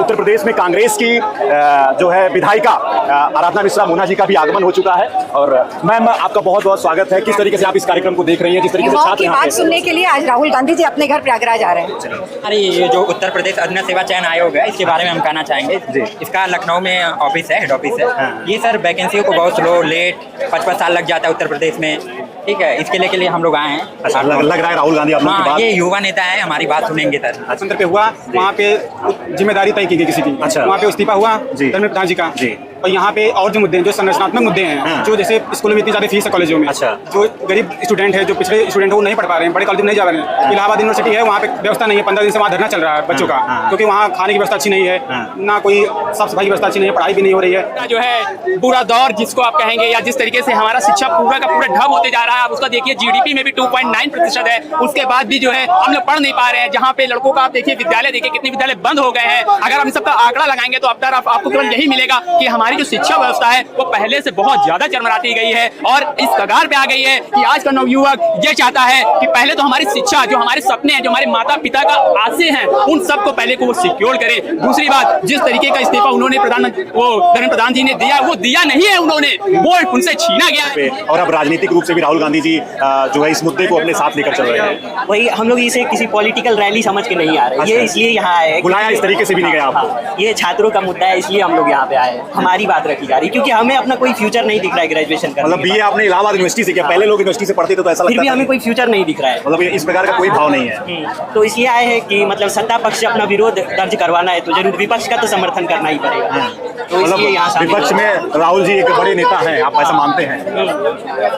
उत्तर प्रदेश में कांग्रेस की जो है विधायिका आराधना मिश्रा मोना जी का भी आगमन हो चुका है। और मैम, आपका बहुत बहुत स्वागत है। किस तरीके से आप इस कार्यक्रम को देख रही हैं, जिस तरीके से छात्र बात सुनने के लिए आज राहुल गांधी जी अपने घर प्रयागराज आ रहे हैं। अरे ये जो उत्तर प्रदेश अग्नि सेवा चयन आयोग है, इसके बारे में हम कहना चाहेंगे। इसका लखनऊ में ऑफिस है, हेड ऑफिस है। ये सर वैकेंसियों को बहुत स्लो, लेट 5-5 साल लग जाता है उत्तर प्रदेश में। ठीक है, इसके लिए हम लोग आए हैं। अच्छा, लग रहा है राहुल गांधी आप लोगों की बात, ये युवा नेता है, हमारी बात सुनेंगे सर। संदर्भ पे हुआ, वहाँ पे जिम्मेदारी तय की गई किसी की। अच्छा। वहाँ पे इस्तीफा हुआ धर्मेंद्र प्रधान जी का। और यहाँ पे और जो मुद्दे हैं, जो संरचनात्मक मुद्दे हैं, जो जैसे स्कूलों में इतनी ज्यादा फीस है कॉलेजों में। अच्छा। जो गरीब स्टूडेंट है, जो पिछड़े स्टूडेंट है, वो नहीं पढ़ पा रहे हैं, बड़े कॉलेज में नहीं जा रहे हैं। इलाहाबाद यूनिवर्सिटी है, वहाँ पे व्यवस्था नहीं है। 15 दिन से वहाँ धरना चल रहा है बच्चों का, क्योंकि वहाँ खाने की व्यवस्था अच्छी नहीं है, ना कोई साफ सफाई की व्यवस्था अच्छी नहीं है, पढ़ाई भी नहीं हो रही है। जो है पूरा दौर जिसको आप कहेंगे, या जिस तरीके से हमारा शिक्षा पूरा का पूरा ठप होते जा रहा है, आप उसका देखिए जीडीपी में भी 2.9% है। उसके बाद भी जो है हम लोग पढ़ नहीं पा रहे हैं। जहाँ पे लड़कों का आप देखिए विद्यालय, देखिए कितने विद्यालय बंद हो गए हैं। अगर हम इन सबका आंकड़ा लगाएंगे तो आपको केवल यही मिलेगा कि हमारी जो शिक्षा व्यवस्था है वो पहले से बहुत ज्यादा चरमराती गई है और इस कगार पे आ गई है कि आज का नवयुवक ये चाहता है कि पहले तो हमारी शिक्षा, जो हमारे सपने हैं, जो हमारे माता पिता का आशय हैं, उन सबको पहले को वो सिक्योर करे। दूसरी बात, जिस तरीके का इस्तीफा उन्होंने धर्मेंद्र प्रधान जी ने दिया, वो दिया नहीं है उन्होंने, वो उनसे छीना गया है। और अब राजनीतिक रूप से भी राहुल गांधी जी जो है इस मुद्दे को अपने साथ लेकर चल रहे हैं। वही हम लोग इसे किसी पॉलिटिकल रैली समझ के नहीं आ रहे। ये इसलिए यहाँ आए, बुलाया इस तरीके से भी नहीं गया आपको। ये छात्रों का मुद्दा है, इसलिए हम लोग यहाँ पे आए। हमारी बात रखी जा रही, क्योंकि हमें अपना कोई फ्यूचर नहीं दिख रहा है ग्रेजुएशन का। मतलब बीए आपने इलाहाबाद यूनिवर्सिटी से किया, पहले लोग यूनिवर्सिटी से पढ़ते थे तो ऐसा लगता फिर भी हमें कोई फ्यूचर नहीं दिख रहा है। मतलब इस प्रकार का कोई भाव नहीं है। तो इसलिए आए हैं कि मतलब सत्ता पक्ष से अपना विरोध दर्ज करवाना है, तो जरूर विपक्ष का तो समर्थन करना ही पड़ेगा। तो इसलिए यहाँ विपक्ष में राहुल जी एक बड़े नेता हैं, आप ऐसा मानते हैं?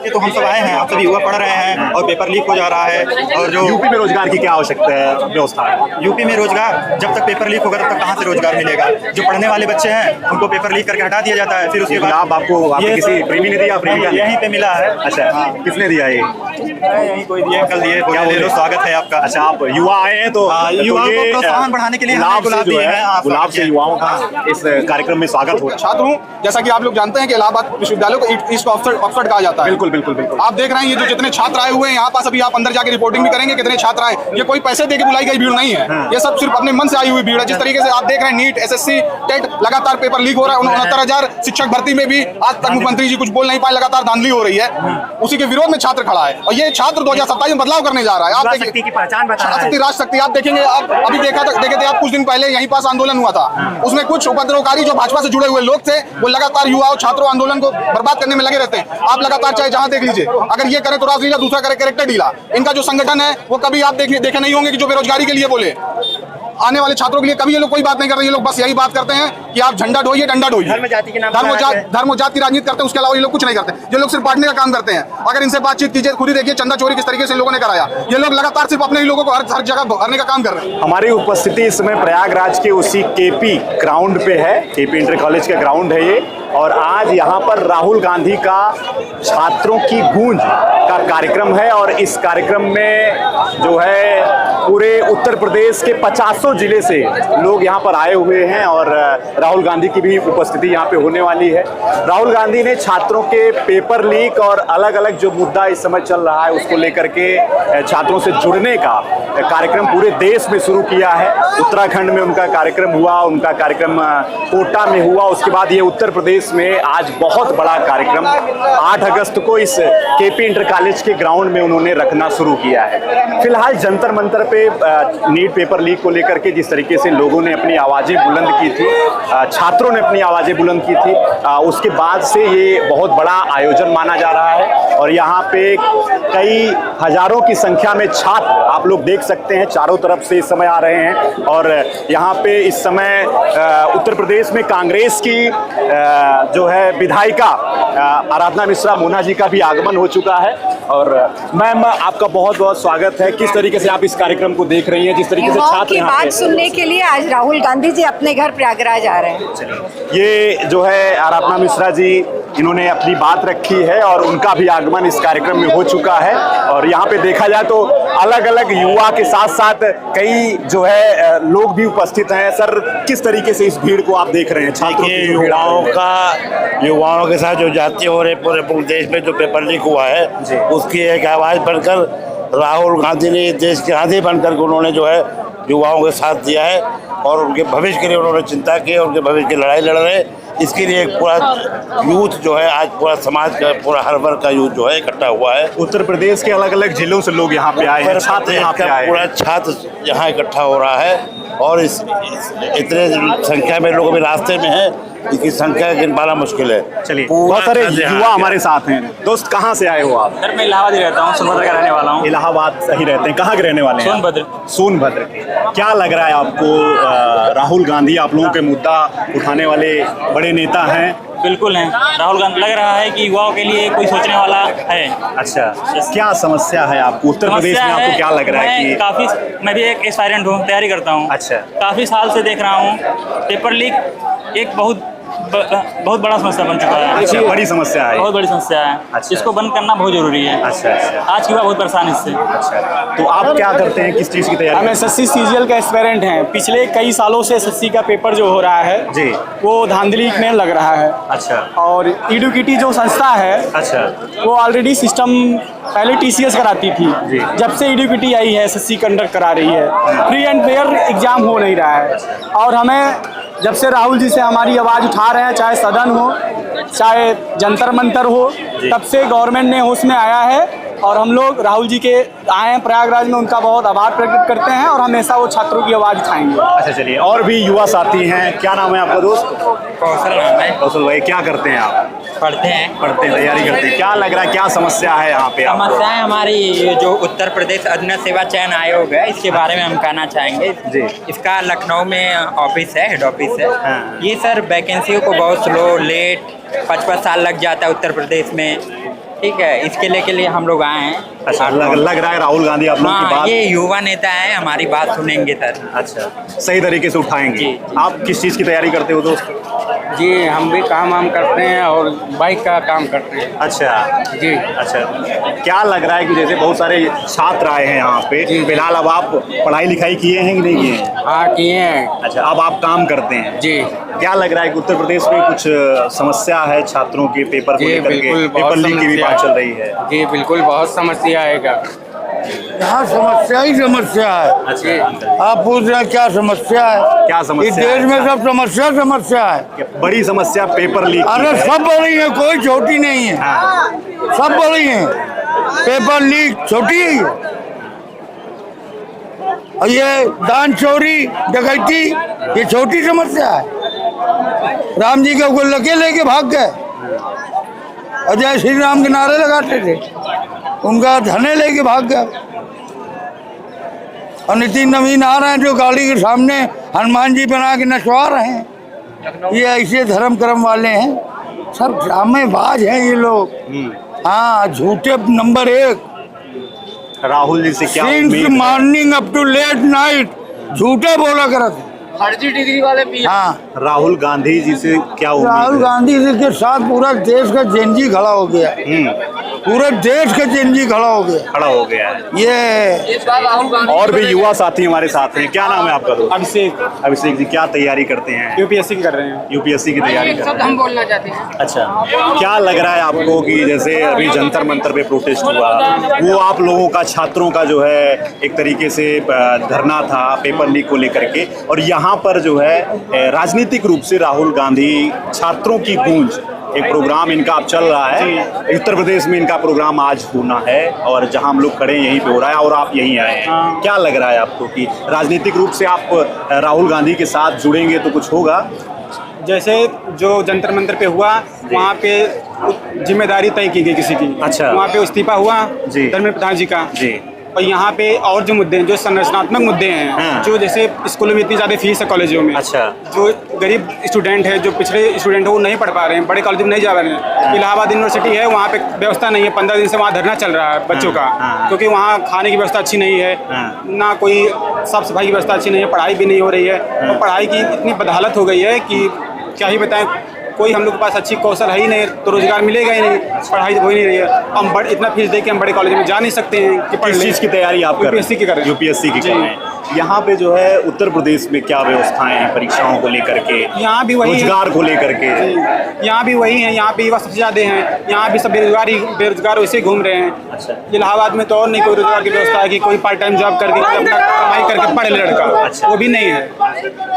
ये तो हम सब आए हैं, आप सभी युवा पढ़ रहे हैं और पेपर लीक हो जा रहा है। और जो यूपी में रोजगार की क्या आवश्यकता है, व्यवस्था है? यूपी में रोजगार, जब तक पेपर लीक होगा तब तक कहाँ से रोजगार मिलेगा? जो पढ़ने वाले बच्चे हैं उनको पेपर लीक करके हटा दिया जाता है, फिर उसके बाद आपको किसी प्रेमी ने दिया? यहीं पे मिला है। अच्छा, किसने दिया ये? यहीं कोई दिए, कल दिए। क्या बोल रहे हो? स्वागत है आपका। अच्छा, आप युवा आए हैं तो युवाओं को प्रोत्साहन बढ़ाने के लिए गुलाब से युवाओं का इस कार्यक्रम में स्वागत हो रहा है। छात्र हूँ, जैसा कि आप लोग जानते हैं कि इलाहाबाद विश्वविद्यालय को ईस्ट ऑक्सफोर्ड कहा जाता है। बिल्कुल बिल्कुल बिल्कुल। आप देख रहे हैं ये जो जितने छात्र आए हुए हैं यहाँ पास, अभी आप अंदर जाके रिपोर्टिंग भी करेंगे कितने छात्र आए। ये कोई पैसे देके बुलाई गई भीड़ नहीं है, ये सब सिर्फ अपने मन से आई हुई भीड़ है। जिस तरीके से आप देख रहे हैं नीट, एसएससी, टेट लगातार पेपर लीक हो रहा है। 69,000 शिक्षक भर्ती में भी आज तक मुख्यमंत्री जी कुछ बोल नहीं पाए, लगातार धांधली हो रही है। उसी के विरोध में छात्र खड़ा है और ये छात्र 2027 में बदलाव करने जा रहा है। आप देखिए, राजशक्ति आप देखेंगे, आप अभी देखे थे आप कुछ दिन पहले यहीं पास आंदोलन हुआ था, उसमें कुछ उपद्रवकारी जो भाजपा से जुड़े हुए लोग थे वो लगातार युवाओं, छात्रों आंदोलन को बर्बाद करने में लगे रहते हैं। आप लगातार चाहे जहां देख लीजिए, अगर ये करे तो राज लीला, दूसरा करे कैरेक्टर ढीला। इनका जो संगठन है वो कभी आप देखे नहीं होंगे कि जो बेरोजगारी के लिए बोले, आने वाले छात्रों के लिए कभी ये लोग कोई बात नहीं कर रहे। ये लोग बस यही बात करते हैं कि आप झंडा ढोइए, डंडा ढोइए, धर्म और जाति की राजनीति करते हैं। उसके अलावा ये लोग कुछ नहीं करते। ये लोग सिर्फ बांटने का काम करते हैं। अगर इनसे बातचीत कीजिए, खुद ही देखिए चंदा चोरी किस तरीके से लोगों ने कराया। ये लोग लगातार सिर्फ अपने ही लोगों को हर जगह भरने का काम कर रहे हैं। हमारी उपस्थिति इस समय प्रयागराज के उसी केपी ग्राउंड पे है। केपी इंटर कॉलेज का ग्राउंड है ये, और आज यहाँ पर राहुल गांधी का छात्रों की गूंज का कार्यक्रम है। और इस कार्यक्रम में जो है पूरे उत्तर प्रदेश के 50 जिले से लोग यहाँ पर आए हुए हैं और राहुल गांधी की भी उपस्थिति यहाँ पे होने वाली है। राहुल गांधी ने छात्रों के पेपर लीक और अलग अलग जो मुद्दा इस समय चल रहा है उसको लेकर के छात्रों से जुड़ने का कार्यक्रम पूरे देश में शुरू किया है। उत्तराखंड में उनका कार्यक्रम हुआ, उनका कार्यक्रम कोटा में हुआ, उसके बाद ये उत्तर प्रदेश में आज बहुत बड़ा कार्यक्रम 8 अगस्त को इस केपी इंटर कॉलेज के ग्राउंड में उन्होंने रखना शुरू किया है। फिलहाल जंतर मंतर पे नीट पेपर लीक को लेकर के जिस तरीके से लोगों ने अपनी आवाजें बुलंद की थी, छात्रों ने अपनी आवाजें बुलंद की थी, उसके बाद से ये बहुत बड़ा आयोजन माना जा रहा है। और यहाँ पे कई हजारों की संख्या में छात्र आप लोग देख सकते हैं चारों तरफ से इस समय आ रहे हैं। और यहाँ पे इस समय उत्तर प्रदेश में कांग्रेस की जो है विधायिका आराधना मिश्रा मोना जी का भी आगमन हो चुका है। और मैम, आपका बहुत बहुत स्वागत है। किस तरीके से आप इस कार्यक्रम को देख रही हैं, जिस तरीके से छात्र की बात सुनने के लिए आज राहुल गांधी जी अपने घर प्रयागराज आ रहे हैं। ये जो है आराधना मिश्रा जी, इन्होंने अपनी बात रखी है और उनका भी आगमन इस कार्यक्रम में हो चुका है। और यहाँ पे देखा जाए तो अलग अलग युवा के साथ साथ कई जो है लोग भी उपस्थित हैं। सर, किस तरीके से इस भीड़ को आप देख रहे हैं? छात्रों की युवाओं के साथ जो जाती हो रहे पूरे देश में जो पेपर लीक हुआ है उसकी एक आवाज बनकर राहुल गांधी ने देश के आंधी बनकर उन्होंने जो है युवाओं के साथ दिया है। और उनके भविष्य के लिए उन्होंने चिंता की, उनके भविष्य की लड़ाई लड़ रहे। इसके लिए पूरा यूथ जो है, आज पूरा समाज का, पूरा हर वर्ग का यूथ जो है इकट्ठा हुआ है। उत्तर प्रदेश के अलग अलग जिलों से लोग यहाँ पे आए हैं, छात्र यहाँ पे आए हैं। पूरा छात्र यहाँ इकट्ठा हो रहा है और इस इतने संख्या में लोग अभी रास्ते में हैं, इसकी संख्या गिन पाना मुश्किल है। चलिए, बहुत सारे युवा हमारे साथ हैं। दोस्त, कहाँ से आए हो आप? सर मैं इलाहाबाद ही रहता हूँ, सोनभद्र का रहने वाला हूँ। इलाहाबाद सही रहते हैं। कहाँ के रहने वाले हैं? सोनभद्र। सोनभद्र के। क्या लग रहा है आपको? राहुल गांधी आप लोगों के मुद्दा उठाने वाले बड़े नेता हैं। बिल्कुल हैं। राहुल गांधी लग रहा है कि युवाओं के लिए कोई सोचने वाला है। अच्छा, क्या समस्या है आपको उत्तर प्रदेश में? आपको क्या लग रहा है कि मैं भी एक एस्पायरेंट हूँ, तैयारी करता हूँ। अच्छा। काफ़ी साल से देख रहा हूँ पेपर लीक एक बहुत बड़ा समस्या बन चुका है। अच्छा, बड़ी समस्या है। बहुत बड़ी समस्या है। अच्छा। इसको बंद करना बहुत जरूरी है। अच्छा अच्छा। आज की युवा बहुत परेशान इससे। अच्छा, तो आप क्या करते हैं, किस चीज़ की तैयारी? हम SSC CGL का एस्पायरेंट हैं। पिछले कई सालों से SSC का पेपर जो हो रहा है जी, वो धांधली में लग रहा है। अच्छा। और EDUCAT जो संस्था है, अच्छा, वो ऑलरेडी सिस्टम पहले TCS कराती थी। जी। जब से EDUCAT आई है, SSC कंडक्ट करा रही है। फ्री एंड फेयर एग्जाम हो नहीं रहा है। और हमें जब से राहुल जी से हमारी आवाज़ उठा रहे हैं, चाहे सदन हो, चाहे जंतर मंतर हो, तब से गवर्नमेंट ने होश में आया है। और हम लोग राहुल जी के आए हैं प्रयागराज में, उनका बहुत आभार प्रकट करते हैं और हमेशा वो छात्रों की आवाज़ उठाएंगे। अच्छा, चलिए, और भी युवा साथी हैं। क्या नाम है आपका दोस्त? कौशल नाम है। कौशल भाई, क्या करते हैं आप? पढ़ते हैं। पढ़ते हैं, तैयारी करते हैं। क्या लग रहा है, क्या समस्या है यहाँ पे? समस्याएं हमारी ये जो उत्तर प्रदेश अधीन सेवा चयन आयोग है, इसके बारे में हम कहना चाहेंगे जी। इसका लखनऊ में ऑफिस है, हेड ऑफिस है। हाँ। ये सर वैकेंसियों को बहुत स्लो, लेट 5-5 साल लग जाता है उत्तर प्रदेश में। ठीक है, इसके लिए हम लोग आए हैं। अच्छा, लग रहा है राहुल गांधी आप लोगों की हाँ, बात। ये युवा नेता है, हमारी बात सुनेंगे सर। अच्छा, सही तरीके से उठाएंगे। जी। आप किस चीज़ की तैयारी करते हो दोस्त? जी, हम भी काम करते हैं और बाइक का काम करते हैं। अच्छा जी। अच्छा, क्या लग रहा है कि जैसे बहुत सारे छात्र आए हैं यहाँ पे, फिलहाल अब आप पढ़ाई लिखाई किए हैं कि नहीं किए हैं? हाँ, किए हैं। अच्छा, अब आप काम करते हैं। जी। क्या लग रहा है कि उत्तर प्रदेश में कुछ समस्या है छात्रों के पेपर को जी, लेकर के? बिल्कुल, पेपर बहुत लीक की भी समस्या बात चल रही है। जी, बिल्कुल, बहुत समस्या आएगा। यहाँ समस्या ही समस्या है। अच्छा, आप पूछ रहे हैं क्या समस्या है? क्या समस्या इस देश है? में सब समस्या है। बड़ी समस्या पेपर लीक की अरे है। सब बड़ी है, कोई छोटी नहीं है। हाँ। सब बड़ी है। पेपर लीक छोटी है। और ये दान चोरी डकैती ये छोटी समस्या है। राम जी का गुल्लके लेके भाग गए और जय श्री राम के नारे लगाते थे, उनका धने लेके भाग गया। और नितिन नवीन आ रहे हैं जो गाड़ी के सामने हनुमान जी बना के नचवा रहे हैं। ये ऐसे धर्म कर्म वाले हैं, सब ड्रामेबाज हैं ये लोग। हाँ, झूठे नंबर 1। राहुल जी से क्या सिंस उम्मीद है? Morning up to late night झूठे बोला करते। फर्जी डिग्री वाले भी। हाँ, राहुल गांधी जी से क्या उम्मीद राहुल है? गांधी जी के साथ पूरा देश का जेनजी खड़ा हो गया। पूरे देश का जेनजी खड़ा हो गया। खड़ा हो गया है। ये इस बार राहुल गांधी और भी युवा साथी हमारे साथ हैं। क्या नाम है आपका दोस्त? अभिषेक अभिषेक जी, क्या तैयारी करते हैं? UPSC कर रहे हैं। यूपीएससी की तैयारी एक कर शब्द रहे हैं। हम बोलना चाहते हैं। अच्छा, क्या लग रहा है आपको कि जैसे अभी जंतर मंतर पे प्रोटेस्ट हुआ, वो आप लोगों का, छात्रों का जो है एक तरीके से धरना था पेपर लीक को लेकर के, और यहाँ पर जो है राजनीतिक रूप से राहुल गांधी छात्रों की गूंज, एक प्रोग्राम इनका अब चल रहा है उत्तर प्रदेश में। इनका प्रोग्राम आज होना है और जहां हम लोग खड़े हैं यहीं पे हो रहा है और आप यहीं आए हैं। क्या लग रहा है आपको कि राजनीतिक रूप से आप राहुल गांधी के साथ जुड़ेंगे तो कुछ होगा? जैसे जो जंतर मंतर पे हुआ, वहाँ पे जिम्मेदारी तय की गई किसी की। अच्छा। वहाँ पे इस्तीफा हुआ जी। धर्मेंद्र प्रधान जी का। जी। और यहाँ पे और जो मुद्दे हैं, जो संरचनात्मक मुद्दे हैं, हाँ। जो जैसे स्कूलों में इतनी ज़्यादा फीस है कॉलेजों में। अच्छा। जो गरीब स्टूडेंट है, जो पिछड़े स्टूडेंट है, वो नहीं पढ़ पा रहे हैं, बड़े कॉलेज में नहीं जा रहे हैं। इलाहाबाद यूनिवर्सिटी है, वहाँ पे व्यवस्था नहीं है। 15 दिन से वहाँ धरना चल रहा है बच्चों का, हाँ। क्योंकि वहाँ खाने की व्यवस्था अच्छी नहीं है, हाँ। ना कोई साफ सफाई की व्यवस्था अच्छी नहीं है, पढ़ाई भी नहीं हो रही है। और पढ़ाई की इतनी बदहालत हो गई है कि क्या ही बताएं। कोई हम लोग के पास अच्छी कौशल है ही नहीं, तो रोजगार मिलेगा ही नहीं, पढ़ाई तो हो ही नहीं रही है। हम इतना फीस दे के हम बड़े कॉलेज में जा नहीं सकते हैं कि पढ़ किस लें। चीज़ की तैयारी आप कर रहे हैं? UPSC की कर रहे हैं। यूपीएससी की जी। कर रहे हैं। यहाँ पे जो है उत्तर प्रदेश में क्या व्यवस्थाएं हैं परीक्षाओं को लेकर के, यहाँ भी वही रोजगार को लेकर के? यहाँ भी वही है, यहाँ पे युवा सबसे ज्यादा हैं, यहाँ भी सब बेरोजगार वैसे ही घूम रहे हैं। अच्छा। इलाहाबाद में तो और नहीं कोई रोजगार की व्यवस्था है कि कोई पार्ट टाइम जॉब करके अपना कमाई करके पढ़े लड़का। अच्छा। वो भी नहीं है।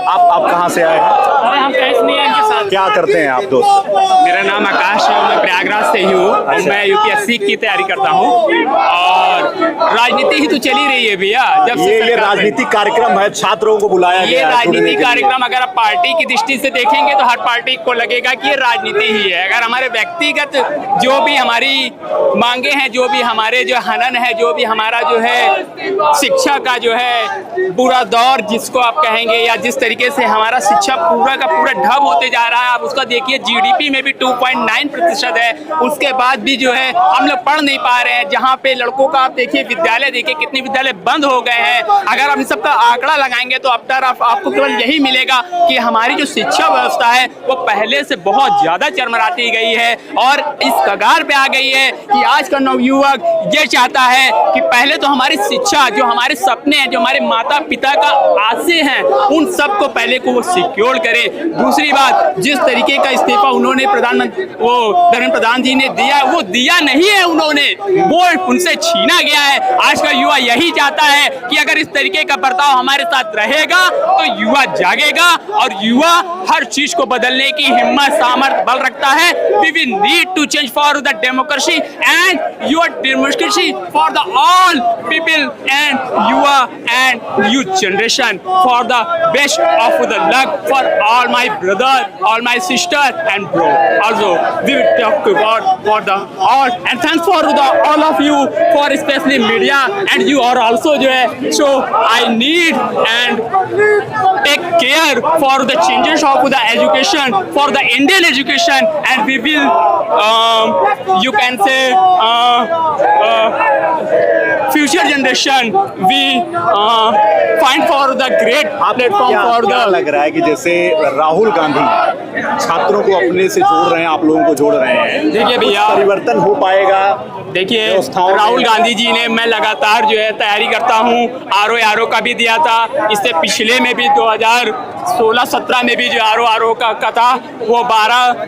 आप कहाँ से आए हैं? हम कहीं नहीं है इनके साथ। क्या करते हैं आप दोस्त? मेरा नाम आकाश है, मैं प्रयागराज से ही हूँ। अच्छा। मैं यूपीएससी की तैयारी करता हूँ और राजनीति ही तो चली रही है भैया। जब से ये सरकार राजनीतिक कार्यक्रम है, छात्रों को बुलाया ये गया है जुड़ने राजनीतिक के लिए। कार्यक्रम अगर आप पार्टी की दृष्टि से देखेंगे तो हर पार्टी को लगेगा कि ये राजनीति ही है। अगर हमारे व्यक्तिगत जो भी हमारी मांगे हैं, जो भी हमारे जो हनन है, जो भी हमारा जो है शिक्षा का जो है पूरा दौर जिसको आप कहेंगे, या जिस तरीके से हमारा शिक्षा पूरा का पूरा ढब होते जा रहा है। आप उसका देखिए जीडीपी में भी 2.9% है, उसके बाद भी जो है हम लोग पढ़ नहीं पा रहे हैं। जहाँ पे लड़कों का आप देखिए विद्यालय देखिए कितने विद्यालय बंद हो गए हैं। अगर आप इन सबका आंकड़ा लगाएंगे तो अब तक आपको केवल यही मिलेगा कि हमारी जो शिक्षा व्यवस्था है वो पहले से बहुत ज्यादा चरमराती गई है और इस कगार पे आ गई है कि आज का नवयुवक ये चाहता है कि पहले तो हमारी शिक्षा, जो हमारे सपने हैं, जो हमारे माता पिता का आशे हैं, उन सबको पहले को वो सिक्योर करे। दूसरी बात, जिस तरीके का इस्तीफा उन्होंने प्रधानमंत्री वो धर्मेंद्र प्रधान जी ने दिया, वो दिया नहीं है उन्होंने, वो उनसे छीना गया है। आज का युवा यही चाहता है कि अगर इस तरीके का बर्ताव हमारे साथ रहेगा तो युवा जागेगा और युवा हर चीज को बदलने की हिम्मत, सामर्थ्य, बल रखता है। We will need to change for the democracy and your democracy for the all people and युवा and youth generation for the best of the luck for all my brother, all my sister and bro. Also, we will talk about for the all and thanks for the all of you for especially media and you are also जो है so I need and take care for the changes of the education for the Indian education and we will you can say future generation we find for the great platform for क्या the लग रहा है कि जैसे राहुल गांधी छात्रों को अपने से जोड़ रहे हैं, आप लोगों को जोड़ रहे हैं, देखिए भैया, कुछ परिवर्तन हो पाएगा? देखिए व्यवस्थाओं में? राहुल गांधी जी ने, मैं लगातार जो है तैयारी करता हूँ, आरओ का भी दिया था, इससे पिछले में भी 2016-17 में भी जो आरओ का था वो 12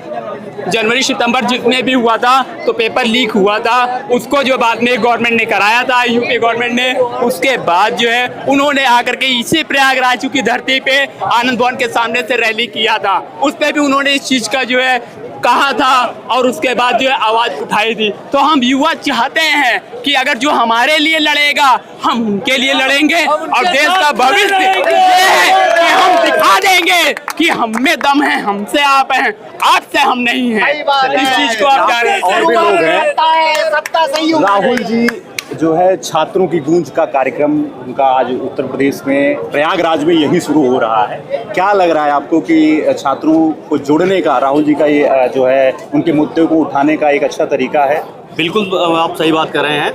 जनवरी सितंबर जितने भी हुआ था तो पेपर लीक हुआ था, उसको जो बाद में गवर्नमेंट ने कराया था, यूपी गवर्नमेंट ने। उसके बाद जो है उन्होंने आकर के इसी प्रयागराज की धरती पे आनंद भवन के सामने से रैली किया था, उस पर भी उन्होंने इस चीज का जो है कहा था और उसके बाद जो है आवाज उठाई थी। तो हम युवा चाहते हैं कि अगर जो हमारे लिए लड़ेगा हम उनके लिए लड़ेंगे और देश का भविष्य ये है कि हम दिखा देंगे कि हम में दम है, हमसे आप हैं, आपसे हम नहीं हैं। इस चीज को आप जान रहे और भी लोग हैं। राहुल जी जो है छात्रों की गूंज का कार्यक्रम उनका आज उत्तर प्रदेश में प्रयागराज में यही शुरू हो रहा है। क्या लग रहा है आपको कि छात्रों को जोड़ने का राहुल जी का ये जो है उनके मुद्दे को उठाने का एक अच्छा तरीका है? बिल्कुल आप सही बात कर रहे हैं।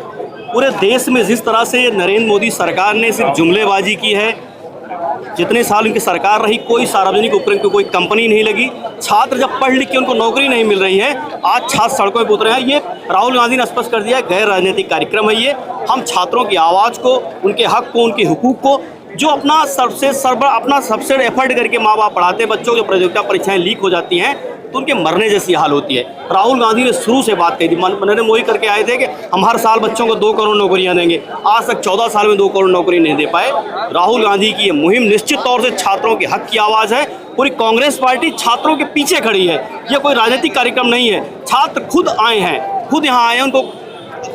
पूरे देश में जिस तरह से नरेंद्र मोदी सरकार ने सिर्फ जुमलेबाजी की है, जितने साल उनकी सरकार रही कोई सार्वजनिक उपक्रम की कोई कंपनी नहीं लगी, छात्र जब पढ़ लिख के उनको नौकरी नहीं मिल रही है, आज छात्र सड़कों पर उतरे हैं। ये राहुल गांधी ने स्पष्ट कर दिया है, गैर राजनीतिक कार्यक्रम है ये। हम छात्रों की आवाज़ को, उनके हक को, उनके हुकूक को, जो अपना सबसे एफर्ट करके माँ बाप पढ़ाते हैं, बच्चों की प्रतियोगिता परीक्षाएं लीक हो जाती हैं तो उनके मरने जैसी हाल होती है। राहुल गांधी ने शुरू से बात कही थी, नरेंद्र मोदी करके आए थे कि हम हर साल बच्चों को 2 करोड़ नौकरियां देंगे, आज तक 14 साल में 2 करोड़ नौकरी नहीं दे पाए। राहुल गांधी की ये मुहिम निश्चित तौर से छात्रों के हक की आवाज़ है। पूरी कांग्रेस पार्टी छात्रों के पीछे खड़ी है, यह कोई राजनीतिक कार्यक्रम नहीं है। छात्र खुद आए हैं, खुद यहाँ आए हैं, उनको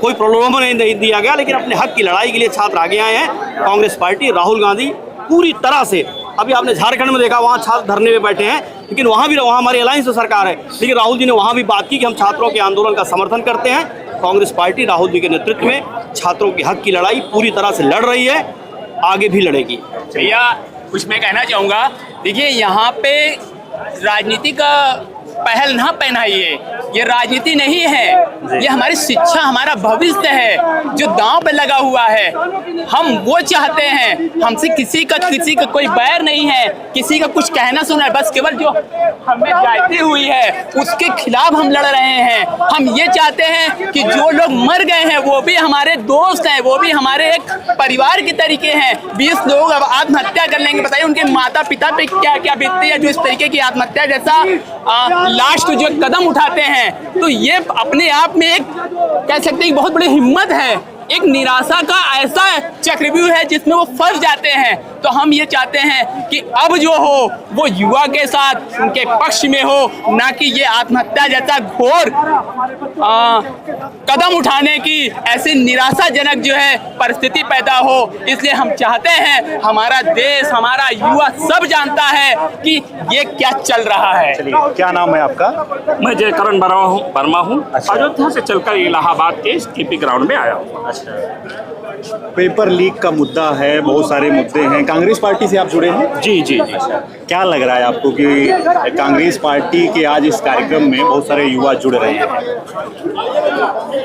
कोई प्रलोभन नहीं दिया गया, लेकिन अपने हक की लड़ाई के लिए छात्र आगे आए हैं। कांग्रेस पार्टी, राहुल गांधी पूरी तरह से, अभी आपने झारखंड में देखा वहाँ छात्र धरने में बैठे हैं, लेकिन वहाँ हमारी अलायंस सरकार है, लेकिन राहुल जी ने वहाँ भी बात की कि हम छात्रों के आंदोलन का समर्थन करते हैं। कांग्रेस पार्टी राहुल जी के नेतृत्व में छात्रों के हक की लड़ाई पूरी तरह से लड़ रही है, आगे भी लड़ेगी। भैया कुछ मैं कहना चाहूँगा, देखिए यहाँ पे राजनीति का पहल ना पहनाइए। ये राजनीति नहीं है, ये हमारी शिक्षा, हमारा भविष्य है जो दांव पे लगा हुआ है। हम वो चाहते हैं, हमसे किसी का कोई बैर नहीं है, किसी का कुछ कहना सुना है, बस केवल जो हमें जाती हुई है उसके खिलाफ हम लड़ रहे हैं। हम ये चाहते हैं कि जो लोग मर गए हैं वो भी हमारे दोस्त हैं, वो भी हमारे एक परिवार के तरीके हैं। 20 लोग अब आत्महत्या कर लेंगे, बताइए उनके माता पिता पे क्या क्या बीतती है जो इस तरीके की आत्महत्या जैसा लास्ट जो कदम उठाते हैं। तो ये अपने आप में एक कह सकते हैं बहुत बड़ी हिम्मत है, एक निराशा का ऐसा चक्रव्यूह है जिसमें वो फंस जाते हैं। तो हम ये चाहते हैं कि अब जो हो वो युवा के साथ उनके पक्ष में हो, ना कि ये आत्महत्या जैसा घोर कदम उठाने की ऐसी निराशाजनक जो है परिस्थिति पैदा हो। इसलिए हम चाहते हैं, हमारा देश, हमारा युवा सब जानता है कि ये क्या चल रहा है। चलिए, क्या नाम है आपका? मैं जयकरण वर्मा हूँ। अयोध्या से चलकर इलाहाबाद के केपी ग्राउंड में आया हूँ। पेपर लीक का मुद्दा है, बहुत सारे मुद्दे हैं। कांग्रेस पार्टी से आप जुड़े हैं? जी जी जी। क्या लग रहा है आपको कि कांग्रेस पार्टी के आज इस कार्यक्रम में बहुत सारे युवा जुड़ रहे हैं?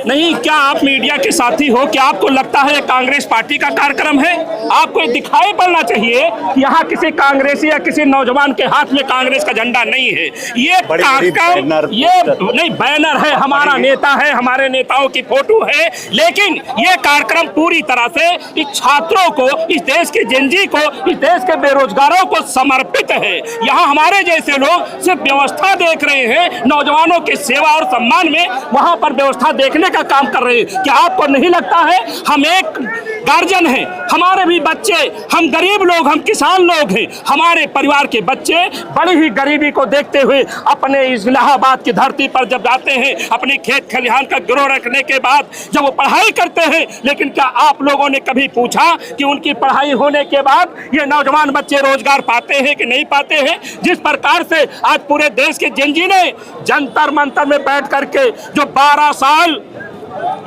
नहीं, क्या आप मीडिया के साथी हो? क्या आपको लगता है कांग्रेस पार्टी का कार्यक्रम है? आपको दिखाई पड़ना चाहिए यहाँ किसी कांग्रेसी या किसी नौजवान के हाथ में कांग्रेस का झंडा नहीं है। ये कार्यक्रम, ये नहीं बैनर है, हमारा नेता है, हमारे नेताओं की फोटो है, लेकिन ये कार्यक्रम पूरी तरह से इस छात्रों को, इस देश के जनजी को, इस देश के बेरोजगारों को समर्पित है। यहाँ हमारे जैसे लोग सिर्फ व्यवस्था देख रहे हैं, नौजवानों की सेवा और सम्मान में वहाँ पर व्यवस्था देखने का काम कर रहे हैं। क्या आपको नहीं लगता है? हम एक गार्जियन हैं, हमारे भी बच्चे, हम गरीब लोग, हम किसान लोग हैं, हमारे परिवार के बच्चे बड़ी ही गरीबी को देखते हुए अपने इस इलाहाबाद की धरती पर जब जाते हैं, अपने खेत खलिहान का गिरव रखने के बाद जब वो पढ़ाई करते हैं, लेकिन क्या आप लोगों ने कभी पूछा कि उनकी पढ़ाई होने के बाद ये नौजवान बच्चे रोजगार पाते हैं कि नहीं पाते हैं? जिस प्रकार से आज पूरे देश के जनजी ने जंतर मंतर में बैठ करके जो 12 साल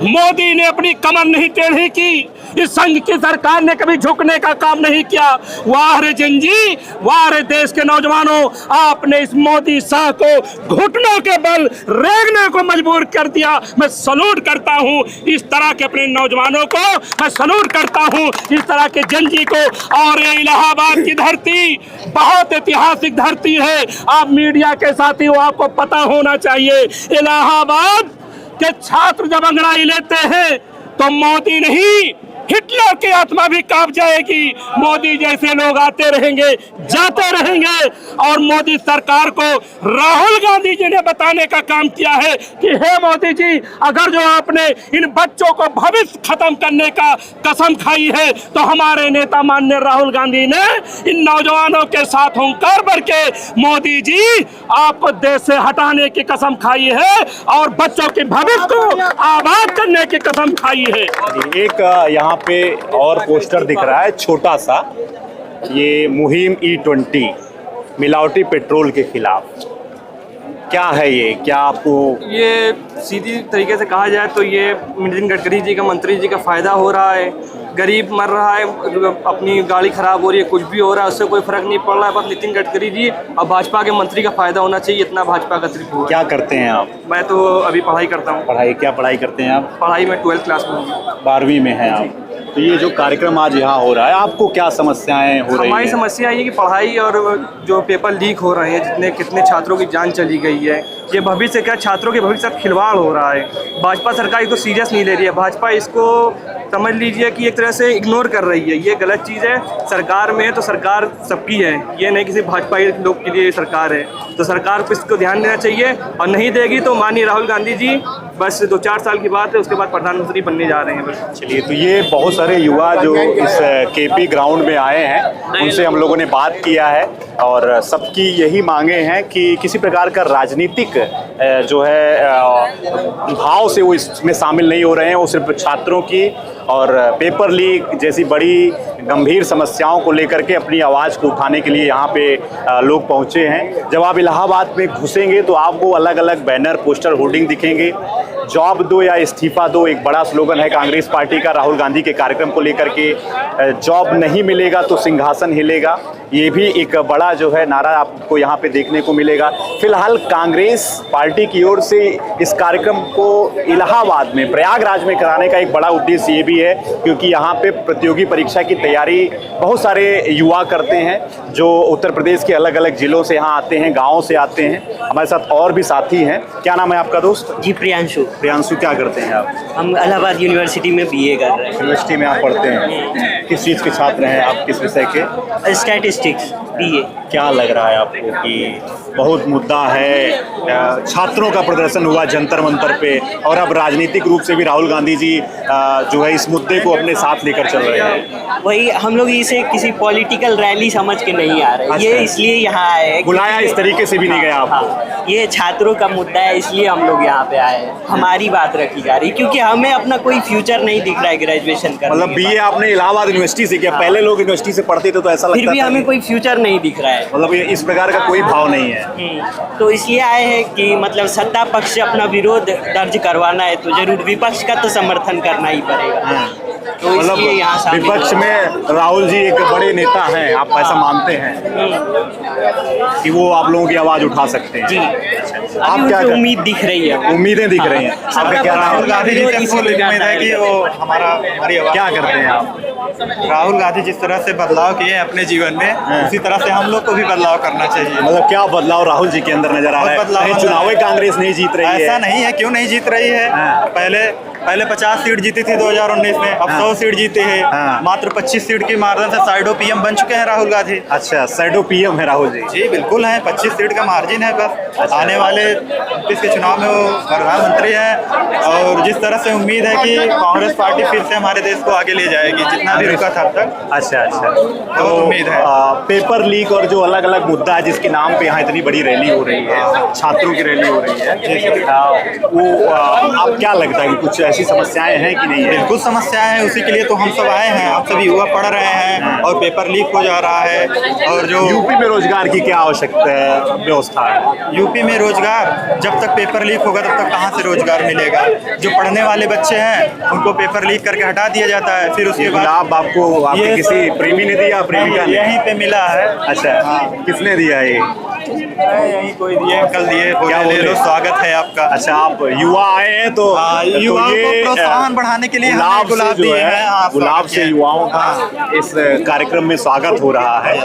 मोदी ने अपनी कमर नहीं टेढ़ी की, इस संघ की सरकार ने कभी झुकने का काम नहीं किया। वाह रे जनजी, वाह रे देश के नौजवानों, आपने इस मोदी शाह को घुटनों के बल रेंगने को मजबूर कर दिया। मैं सलूट करता हूँ इस तरह के अपने नौजवानों को, मैं सलूट करता हूँ इस तरह के जनजी को। और ये इलाहाबाद की धरती बहुत ऐतिहासिक धरती है। आप मीडिया के साथी हो, आपको पता होना चाहिए, इलाहाबाद के छात्र जब अंगड़ाई लेते हैं तो मोदी नहीं, हिटलर की आत्मा भी कांप जाएगी। मोदी जैसे लोग आते रहेंगे, जाते रहेंगे, और मोदी सरकार को राहुल गांधी जी ने बताने का काम किया है कि हे मोदी जी, अगर जो आपने इन बच्चों को भविष्य खत्म करने का कसम खाई है, तो हमारे नेता माननीय राहुल गांधी ने इन नौजवानों के साथ होकर भर के मोदी जी आपको देश से हटाने की कसम खाई है और बच्चों के भविष्य को आबाद करने की कसम खाई है। एक यहाँ पे और पोस्टर दिख रहा है छोटा सा, ये मुहिम E20 मिलावटी पेट्रोल के खिलाफ। क्या है ये? क्या आपको ये सीधी तरीके से कहा जाए तो ये नितिन गडकरी जी का, मंत्री जी का फायदा हो रहा है। गरीब मर रहा है, अपनी गाड़ी खराब हो रही है, कुछ भी हो रहा है, उससे कोई फर्क नहीं पड़ रहा है। बस नितिन गडकरी जी और भाजपा के मंत्री का फायदा होना चाहिए, इतना भाजपा का सिर्फ हुआ। क्या करते हैं आप? मैं तो अभी पढ़ाई करता हूँ। पढ़ाई? क्या पढ़ाई करते हैं आप? पढ़ाई में 12th क्लास में हूँ। 12वीं में हैं आप। तो ये जो कार्यक्रम आज यहाँ हो रहा है, आपको क्या समस्याएं हो रही हैं? हमारी समस्या ये कि पढ़ाई और जो पेपर लीक हो रहे हैं, कितने छात्रों की जान चली गई है, ये भविष्य क्या, छात्रों के भविष्य से खिलवाड़ हो रहा है। भाजपा सरकार इसको सीरियस नहीं ले रही है। भाजपा इसको समझ लीजिए कि एक तरह से इग्नोर कर रही है। ये गलत चीज़ है। सरकार में तो सरकार सबकी है, ये नहीं किसी भाजपा लोग के लिए सरकार है। तो सरकार को इसको ध्यान देना चाहिए, और नहीं देगी तो माननीय राहुल गांधी जी बस 2-4 साल की बात है, उसके बाद प्रधानमंत्री बनने जा रहे हैं बस। चलिए, तो ये बहुत सारे युवा जो इस केपी ग्राउंड में आए हैं, उनसे हम लोगों ने बात किया है, और सबकी यही मांगे हैं कि किसी प्रकार का राजनीतिक जो है भाव से वो इसमें शामिल नहीं हो रहे हैं। वो सिर्फ छात्रों की और पेपर लीक जैसी बड़ी गंभीर समस्याओं को लेकर के अपनी आवाज़ को उठाने के लिए यहाँ पे लोग पहुँचे हैं। जब आप इलाहाबाद में घुसेंगे तो आपको अलग अलग बैनर, पोस्टर, होर्डिंग दिखेंगे। जॉब दो या इस्तीफा दो एक बड़ा स्लोगन है कांग्रेस पार्टी का राहुल गांधी के कार्यक्रम को लेकर के। जॉब नहीं मिलेगा तो सिंहासन हिलेगा, ये भी एक बड़ा जो है नारा आपको यहाँ पे देखने को मिलेगा। फिलहाल कांग्रेस पार्टी की ओर से इस कार्यक्रम को इलाहाबाद में, प्रयागराज में कराने का एक बड़ा उद्देश्य ये भी है क्योंकि यहाँ पे प्रतियोगी परीक्षा की तैयारी बहुत सारे युवा करते हैं जो उत्तर प्रदेश के अलग अलग जिलों से यहाँ आते हैं, गाँव से आते हैं। हमारे साथ और भी साथी हैं। क्या नाम है आपका दोस्त? जी प्रियांशु। प्रियांशु, क्या करते हैं आप? हम इलाहाबाद यूनिवर्सिटी में बीए कर रहे हैं। यूनिवर्सिटी में आप पढ़ते हैं? किस चीज़ के छात्र हैं आप, किस विषय के? Statistics BA. क्या लग रहा है आपको कि बहुत मुद्दा है, छात्रों का प्रदर्शन हुआ जंतर मंतर पे और अब राजनीतिक रूप से भी राहुल गांधी जी जो है इस मुद्दे को अपने साथ लेकर चल रहे हैं? वही हम लोग इसे किसी पॉलिटिकल रैली समझ के नहीं आ रहे। ये इसलिए यहाँ आए हैं, बुलाया इस तरीके से भी नहीं गया आप? हाँ, ये छात्रों का मुद्दा है इसलिए हम लोग यहाँ पे आए हैं। हमारी बात रखी जा रही क्योंकि हमें अपना कोई फ्यूचर नहीं दिख रहा है ग्रेजुएशन का। मतलब बीए आपने इलाहाबाद यूनिवर्सिटी से किया? पहले लोग यूनिवर्सिटी से पढ़ते थे तो ऐसा लगता फिर भी हमें कोई फ्यूचर नहीं दिख रहा है। मतलब इस प्रकार का कोई भाव नहीं है। तो इसलिए आए हैं कि मतलब सत्ता पक्ष से अपना विरोध दर्ज करवाना है तो जरूर विपक्ष का तो समर्थन करना ही पड़ेगा। तो मतलब इसलिए यहाँ विपक्ष में राहुल जी एक बड़े नेता हैं, आप ऐसा मानते हैं कि वो आप लोगों की आवाज उठा सकते हैं? जी। आप क्या उम्मीद दिख रही है? उम्मीदें दिख रही हैं। आपका क्या? राहुल गांधी जी से फुल उम्मीद है कि वो हमारी आवाज। क्या करते हैं आप? राहुल गांधी जिस तरह से बदलाव किए हैं अपने जीवन में, उसी तरह से हम लोग को भी बदलाव करना चाहिए। मतलब क्या बदलाव राहुल जी के अंदर नजर आ रहा है? चुनाव कांग्रेस नहीं जीत रही है? ऐसा नहीं है, क्यों नहीं जीत रही है? पहले 50 सीट जीती थी 2019 में, अब 100 सीट जीते हैं। मात्र 25 सीट की मार्जिन से साइडो पीएम बन चुके हैं राहुल गांधी। अच्छा, साइडो पीएम है राहुल जी? जी बिल्कुल है, 25 सीट का मार्जिन है बस। आने वाले इसके चुनाव में वो प्रधानमंत्री हैं और जिस तरह से उम्मीद है कि कांग्रेस पार्टी फिर से हमारे देश को आगे ले जाएगी जितना भी रुका था अब तक। अच्छा, तो उम्मीद है। पेपर लीक और जो अलग अलग मुद्दा है जिसके नाम पे यहाँ इतनी बड़ी रैली हो रही है, छात्रों की रैली हो रही है, वो आप क्या लगता है कि कुछ ऐसी समस्याएं हैं कि नहीं है? बिल्कुल समस्याएं हैं, उसी के लिए तो हम सब आए हैं। आप सभी युवा पढ़ रहे हैं और पेपर लीक हो जा रहा है। और जो यूपी में रोजगार की क्या आवश्यकता व्यवस्था है? यूपी में रोजगार जब तक पेपर लीक होगा तब तक कहाँ से रोजगार मिलेगा? जो पढ़ने वाले बच्चे हैं उनको पेपर लीक करके हटा दिया जाता है, फिर उसके बाद आपको आपके किसी प्रेमी ने दिया? प्रेमिका ने? यहीं पे मिला है। अच्छा, किसने दिया ये? यहीं कोई दिए, कल दिए। क्या ले लो, स्वागत है आपका। अच्छा, आप युवा आए हैं तो युवाओं को प्रोत्साहन बढ़ाने के लिए गुलाब दिए हैं। गुलाब से युवाओं का इस कार्यक्रम में स्वागत हो रहा है।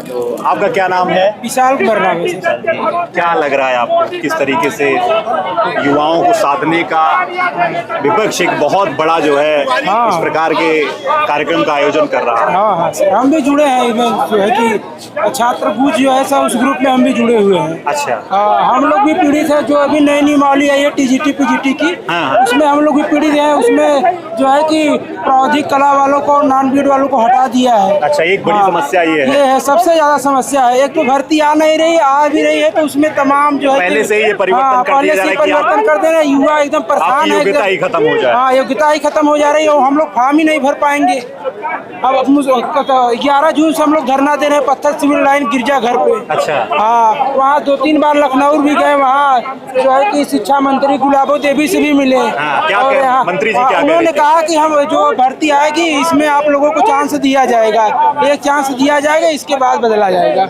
तो आपका क्या नाम है? विशाल कुमार नाम है। क्या लग रहा है आपको किस तरीके से युवाओं को साधने का विपक्ष एक बहुत बड़ा जो है इस प्रकार के कार्यक्रम का आयोजन कर रहा है? हाँ हाँ, हम भी जुड़े हैं जो है कि छात्र कूच जो है सब उस ग्रुप में हम भी जुड़े हुए हैं। अच्छा। हम लोग भी पीड़ित है, जो अभी नई नियमावली आई है टीजीटी पीजीटी की, उसमें हम लोग भी पीड़ित हैं। उसमें जो है कि प्रावधिक कला वालों को, नॉन बीएड वालों को हटा दिया है। अच्छा, एक बड़ी समस्या ये है, सबसे ज्यादा समस्या है। एक तो भर्ती आ नहीं रही, आ भी रही है तो उसमें तमाम जो है पहले से ये परिवर्तन कर दिया जा रहा है, परिवर्तन कर दे रहे हैं। युवा एकदम परेशान है, योग्यता ही खत्म हो जाए। हाँ, योग्यता ही खत्म हो जा रही है और हम लोग फॉर्म ही नहीं भर पाएंगे। अब 11 जून से हम लोग धरना दे रहे हैं पत्थर सिविल लाइन गिरजा घर पे। अच्छा। हाँ, वहाँ 2-3 बार लखनऊ भी गए, वहाँ जो है कि शिक्षा मंत्री गुलाबो देवी से भी मिले। क्या मंत्री जी क्या उन्होंने कहा कि हम जो भर्ती आएगी इसमें आप लोगों को चांस दिया जाएगा, एक चांस दिया जाएगा, इसके बाद बदला जाएगा।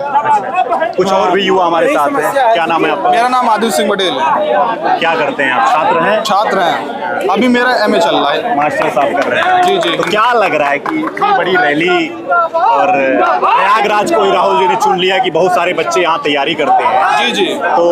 कुछ और भी युवा हमारे साथ हैं। क्या नाम है आपका? मेरा नाम आदिल सिंह पटेल है। क्या करते हैं आप? छात्र हैं? छात्र हैं, अभी मेरा एमए चल रहा है। मास्टर साहब कर रहे हैं? जी जी। तो क्या लग रहा है कि इतनी बड़ी रैली और प्रयागराज को राहुल जी ने चुन लिया कि बहुत सारे बच्चे यहाँ तैयारी करते हैं? जी जी। तो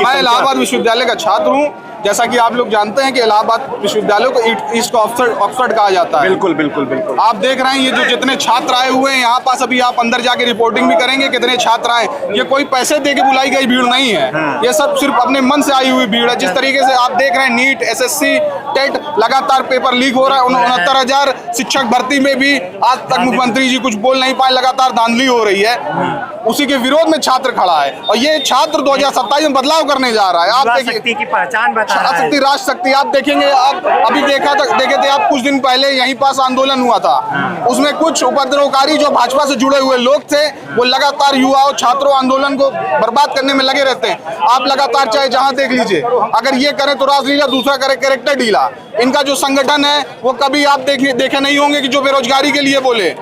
मैं इलाहाबाद विश्वविद्यालय का छात्र हूँ। जैसा कि आप लोग जानते हैं कि इलाहाबाद विश्वविद्यालय को ईस्ट ऑक्सफोर्ड कहा जाता है। बिल्कुल बिल्कुल बिल्कुल। आप देख रहे हैं ये जो जितने छात्र आए हुए हैं यहाँ पास, अभी आप अंदर जाके रिपोर्टिंग भी करेंगे कितने छात्र आए। ये कोई पैसे दे के बुलाई गई भीड़ नहीं है। ये सब सिर्फ अपने मन से आई हुई भीड़ है। जिस तरीके से आप देख रहे हैं नीट, एसएससी, टेट लगातार पेपर लीक हो रहा है। 69,000 शिक्षक भर्ती में भी आज तक मुख्यमंत्री जी कुछ बोल नहीं पाए, लगातार धांधली हो रही है। उसी के विरोध में छात्र खड़ा है और ये छात्र 2027 में बदलाव करने जा रहा है। आप देखिए की पहचान शक्ति, राजशक्ति। आप देखेंगे, आप अभी देखे थे आप कुछ दिन पहले यहीं पास आंदोलन हुआ था, उसमें कुछ उपद्रवकारी जो भाजपा से जुड़े हुए लोग थे वो लगातार युवाओं, छात्रों आंदोलन को बर्बाद करने में लगे रहते हैं। आप लगातार चाहे जहां देख लीजिए, अगर ये करे तो राजलीला, दूसरा करे कैरेक्टर डीला। इनका जो संगठन है वो कभी आप देखे नहीं होंगे कि जो बेरोजगारी के लिए बोले।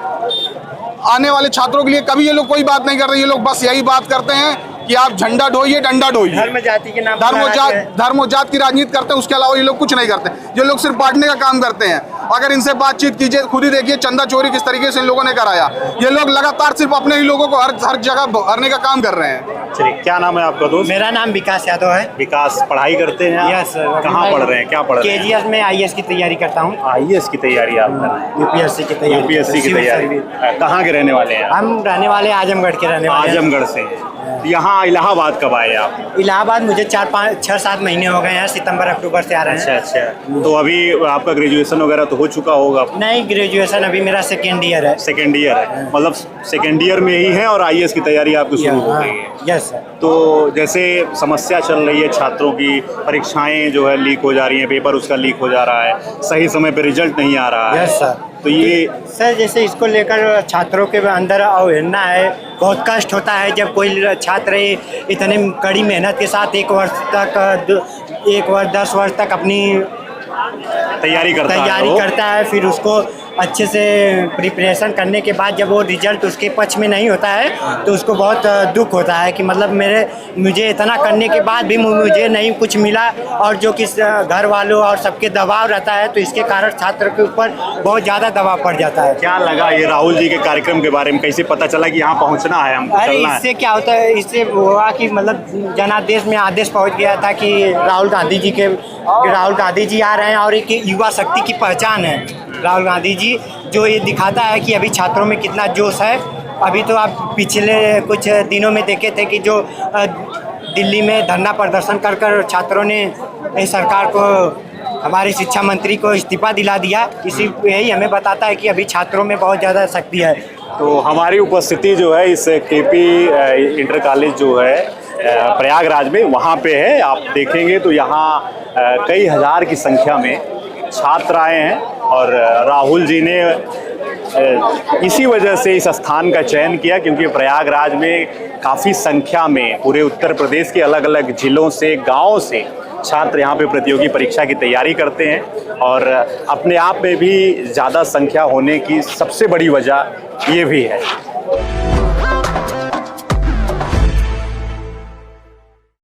आने वाले छात्रों के लिए कभी ये लोग कोई बात नहीं कर रहे। ये लोग बस यही बात करते हैं कि आप झंडा ढोइए, डंडा ढोइए, धर्म जाति के नाम धर्म और जात की राजनीति करते हैं। उसके अलावा ये लोग कुछ नहीं करते। ये लोग सिर्फ बांटने का काम करते हैं। अगर इनसे बातचीत कीजिए, खुद ही देखिए चंदा चोरी किस तरीके से इन लोगों ने कराया। ये लोग लगातार सिर्फ अपने ही लोगों को हर जगह भरने का काम कर रहे हैं। चलिए, क्या नाम है आपका दोस्त? मेरा नाम विकास यादव है। विकास, पढ़ाई करते हैं? Yes sir. कहाँ पढ़ रहे हैं, क्या पढ़ रहे हैं? केजीएस में आईएएस की तैयारी करता हूँ। आईएएस की तैयारी आप कर रहे हैं? यूपीएससी की तैयारी। यूपीएससी की तैयारी। कहाँ के रहने वाले हैं? हम रहने वाले आजमगढ़ के रहने वाले। आजमगढ़ से। यहाँ इलाहाबाद कब आए आप? इलाहाबाद मुझे 4-5-6-7 महीने हो गए हैं। सितंबर अक्टूबर से आ रहे हैं। अच्छा। तो अभी आपका ग्रेजुएशन वगैरह तो हो चुका होगा? नहीं, ग्रेजुएशन अभी मेरा सेकेंड ईयर है। सेकेंड ईयर है, मतलब सेकेंड ईयर में ही है और आईएएस की तैयारी आपकी शुरू हो गई है? Yes sir. तो जैसे समस्या चल रही है छात्रों की, परीक्षाएं जो है लीक हो जा रही हैं, पेपर उसका लीक हो जा रहा है, सही समय पे रिजल्ट नहीं आ रहा है। Yes sir. तो ये सर जैसे इसको लेकर छात्रों के अंदर अवहेलना है, बहुत कष्ट होता है जब कोई छात्र इतने कड़ी मेहनत के साथ 1 वर्ष तक 1 वर्ष 10 वर्ष तक अपनी तैयारी करता है, फिर उसको अच्छे से प्रिपरेशन करने के बाद जब वो रिजल्ट उसके पक्ष में नहीं होता है तो उसको बहुत दुख होता है कि मतलब मुझे इतना करने के बाद भी मुझे नहीं कुछ मिला, और जो कि घर वालों और सबके दबाव रहता है तो इसके कारण छात्र के ऊपर बहुत ज़्यादा दबाव पड़ जाता है। क्या लगा ये राहुल जी के कार्यक्रम के बारे में? कैसे पता चला कि यहाँ पहुँचना है हमको, चलना है? इससे क्या होता है, इससे हुआ कि मतलब जनादेश में आदेश पहुँच गया था कि राहुल गांधी जी आ रहे हैं और एक युवा शक्ति की पहचान है राहुल गांधी जी, जो ये दिखाता है कि अभी छात्रों में कितना जोश है। अभी तो आप पिछले कुछ दिनों में देखे थे कि जो दिल्ली में धरना प्रदर्शन कर छात्रों ने इस सरकार को, हमारे शिक्षा मंत्री को इस्तीफा दिला दिया। इसी यही हमें बताता है कि अभी छात्रों में बहुत ज़्यादा शक्ति है। तो हमारी उपस्थिति जो है इस केपी इंटर कॉलेज जो है प्रयागराज में, वहाँ पे है। आप देखेंगे तो यहाँ कई हजार की संख्या में छात्र आए हैं और राहुल जी ने इसी वजह से इस स्थान का चयन किया क्योंकि प्रयागराज में काफ़ी संख्या में पूरे उत्तर प्रदेश के अलग अलग जिलों से, गांवों से छात्र यहाँ पे प्रतियोगी परीक्षा की तैयारी करते हैं। और अपने आप में भी ज़्यादा संख्या होने की सबसे बड़ी वजह ये भी है